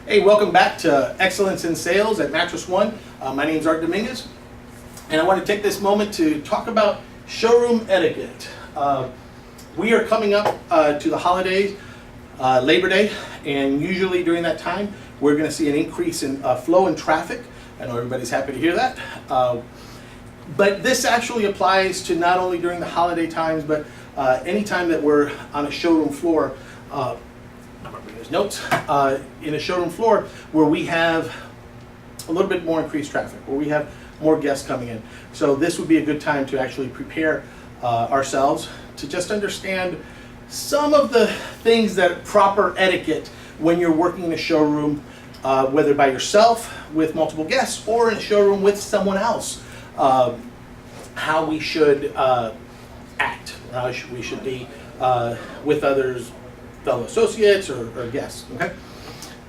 Hey, welcome back to Excellence in Sales at Mattress One. My name is Art Dominguez, and I want to take this moment to talk about showroom etiquette. We are coming up to the holidays, Labor Day, and usually during that time, we're going to see an increase in flow and traffic. I know everybody's happy to hear that. But this actually applies to not only during the holiday times, but any time that we're on a showroom floor. Notes in a showroom floor where we have a little bit more increased traffic, where we have more guests coming in. So this would be a good time to actually prepare ourselves to just understand some of the things that proper etiquette when you're working in a showroom, whether by yourself with multiple guests or in a showroom with someone else, how we should act, how we should be with others, fellow associates or guests. Okay,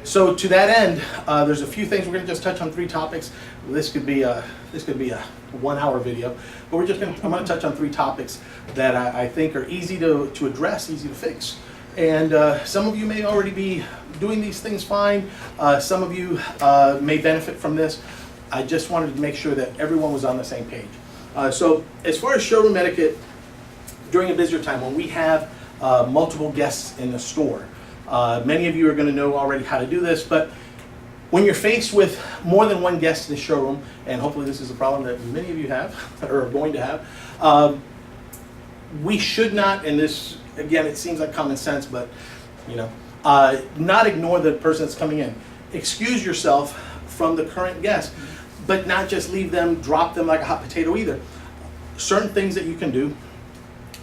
so to that end, there's a few things we're going to just touch on. 3 topics. This could be a 1-hour video, but I'm going to touch on 3 topics that I think are easy to address, easy to fix. And some of you may already be doing these things fine. Some of you may benefit from this. I just wanted to make sure that everyone was on the same page. So as far as showroom etiquette during a busier time when we have multiple guests in the store. Many of you are going to know already how to do this, but when you're faced with more than one guest in the showroom, and hopefully this is a problem that many of you have or are going to have, we should not, and this, again, it seems like common sense, but not ignore the person that's coming in. Excuse yourself from the current guest, but not just leave them, drop them like a hot potato either. Certain things that you can do,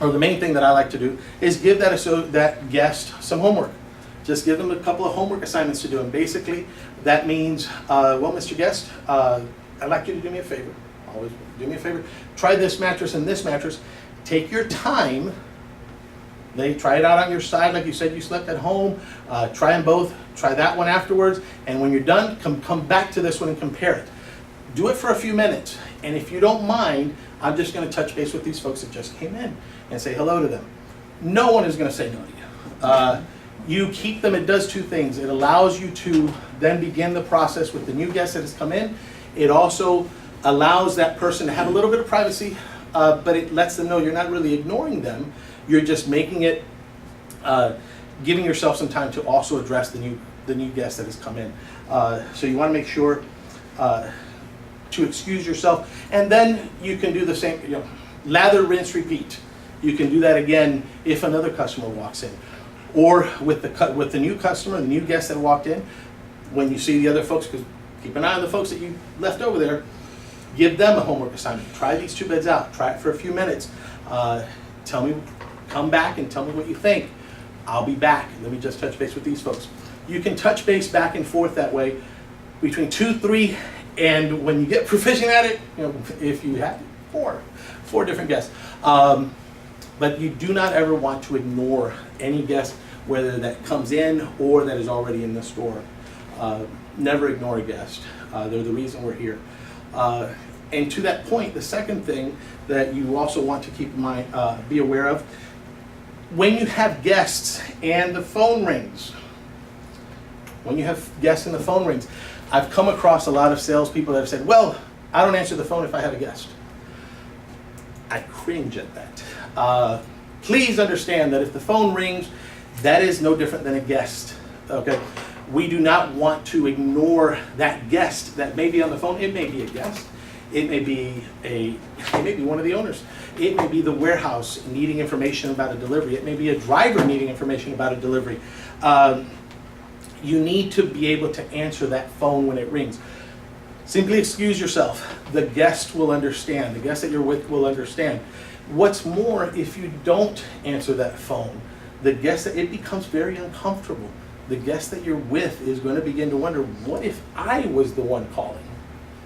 or the main thing that I like to do, is give that guest some homework. Just give them a couple of homework assignments to do. And basically, that means, well, Mr. Guest, I'd like you to do me a favor. Always do me a favor. Try this mattress and this mattress. Take your time. Try it out on your side like you said you slept at home. Try them both. Try that one afterwards. And when you're done, come back to this one and compare it. Do it for a few minutes. And if you don't mind, I'm just going to touch base with these folks that just came in and say hello to them. No one is going to say no to you. You keep them. It does 2 things. It allows you to then begin the process with the new guest that has come in. It also allows that person to have a little bit of privacy, but it lets them know you're not really ignoring them. You're just making it, giving yourself some time to also address the new guest that has come in. So you want to make sure to excuse yourself, and then you can do the same. Lather, rinse, repeat. You can do that again if another customer walks in, or with the new customer, the new guest that walked in. When you see the other folks, because keep an eye on the folks that you left over there, give them a homework assignment. Try these 2 beds out. Try it for a few minutes. Come back and tell me what you think. I'll be back. Let me just touch base with these folks. You can touch base back and forth that way between 2, 3. And when you get proficient at it, if you have 4 different guests, but you do not ever want to ignore any guest, whether that comes in or that is already in the store. Never ignore a guest. They're the reason we're here. And to that point, the second thing that you also want to keep in mind, be aware of, when you have guests and the phone rings. When you have guests and the phone rings, I've come across a lot of salespeople that have said, well, I don't answer the phone if I have a guest. I cringe at that. Please understand that if the phone rings, that is no different than a guest. Okay? We do not want to ignore that guest that may be on the phone. It may be a guest. It may be one of the owners. It may be the warehouse needing information about a delivery. It may be a driver needing information about a delivery. You need to be able to answer that phone when it rings. Simply excuse yourself. The guest will understand. The guest that you're with will understand. What's more, if you don't answer that phone, it becomes very uncomfortable. The guest that you're with is going to begin to wonder, what if I was the one calling?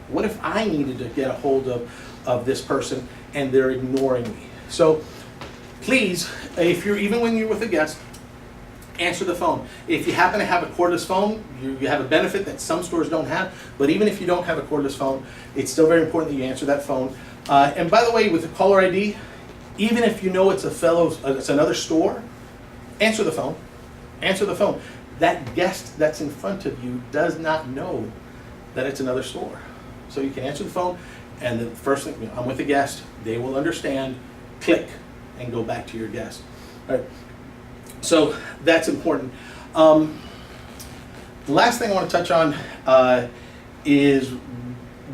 What if I needed to get a hold of this person and they're ignoring me? So please, even when you're with a guest, answer the phone. If you happen to have a cordless phone, you have a benefit that some stores don't have, but even if you don't have a cordless phone, it's still very important that you answer that phone. And by the way, with the caller ID, even if you know it's another store, answer the phone. Answer the phone. that guest that's in front of you does not know that it's another store. So you can answer the phone, and the first thing, I'm with a guest, they will understand, click, and go back to your guest. All right. So that's important. The last thing I want to touch on is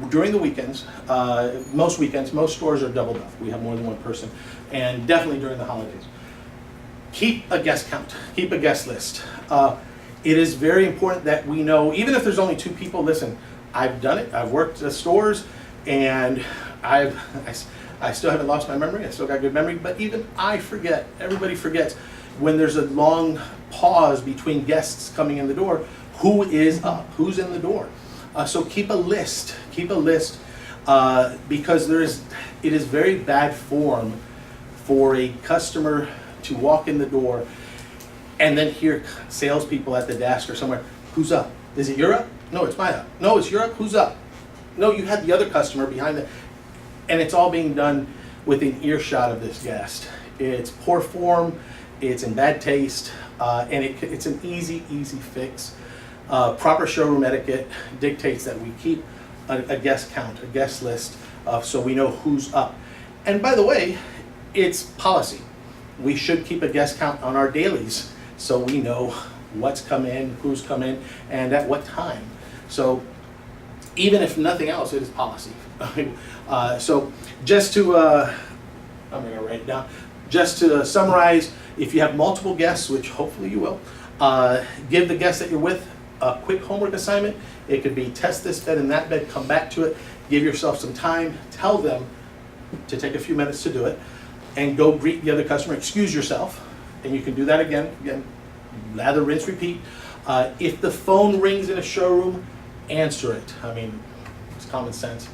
during the weekends, most stores are doubled up. We have more than one person, and definitely during the holidays. Keep a guest count, keep a guest list. It is very important that we know, even if there's only 2 people, listen, I've done it, I've worked at stores, and I still haven't lost my memory, I still got good memory, but even I forget, everybody forgets, when there's a long pause between guests coming in the door, who is up, who's in the door. So keep a list, because it is very bad form for a customer to walk in the door and then hear salespeople at the desk or somewhere, who's up? Is it your up? No, it's my up. No, it's your up, who's up? No, you had the other customer behind it. And it's all being done within earshot of this guest. It's poor form, it's in bad taste, and it's an easy fix. Proper showroom etiquette dictates that we keep a guest count, a guest list, so we know who's up. And by the way, it's policy. We should keep a guest count on our dailies so we know what's come in, who's come in, and at what time. So even if nothing else, it is policy. So just to, I'm going to write it down, just to summarize, if you have multiple guests, which hopefully you will, give the guest that you're with a quick homework assignment. It could be test this bed and that bed, come back to it, give yourself some time, tell them to take a few minutes to do it, and go greet the other customer, excuse yourself, and you can do that again, lather, rinse, repeat. If the phone rings in a showroom, answer it. I mean, it's common sense.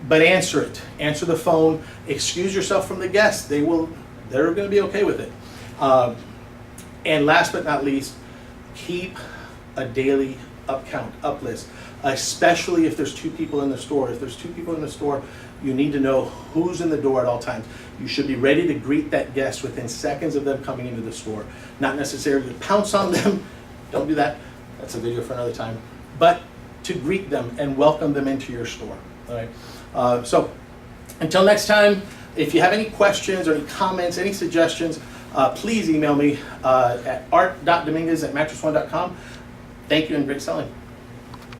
But answer it. Answer the phone. Excuse yourself from the guests. They're going to be okay with it. And last but not least, keep a daily up list, especially if there's 2 people in the store. If there's 2 people in the store, you need to know who's in the door at all times. You should be ready to greet that guest within seconds of them coming into the store. Not necessarily pounce on them. Don't do that. That's a video for another time. But to greet them and welcome them into your store. All right. So until next time, if you have any questions or any comments, any suggestions, please email me at art.dominguez@mattressone.com. Thank you and great selling.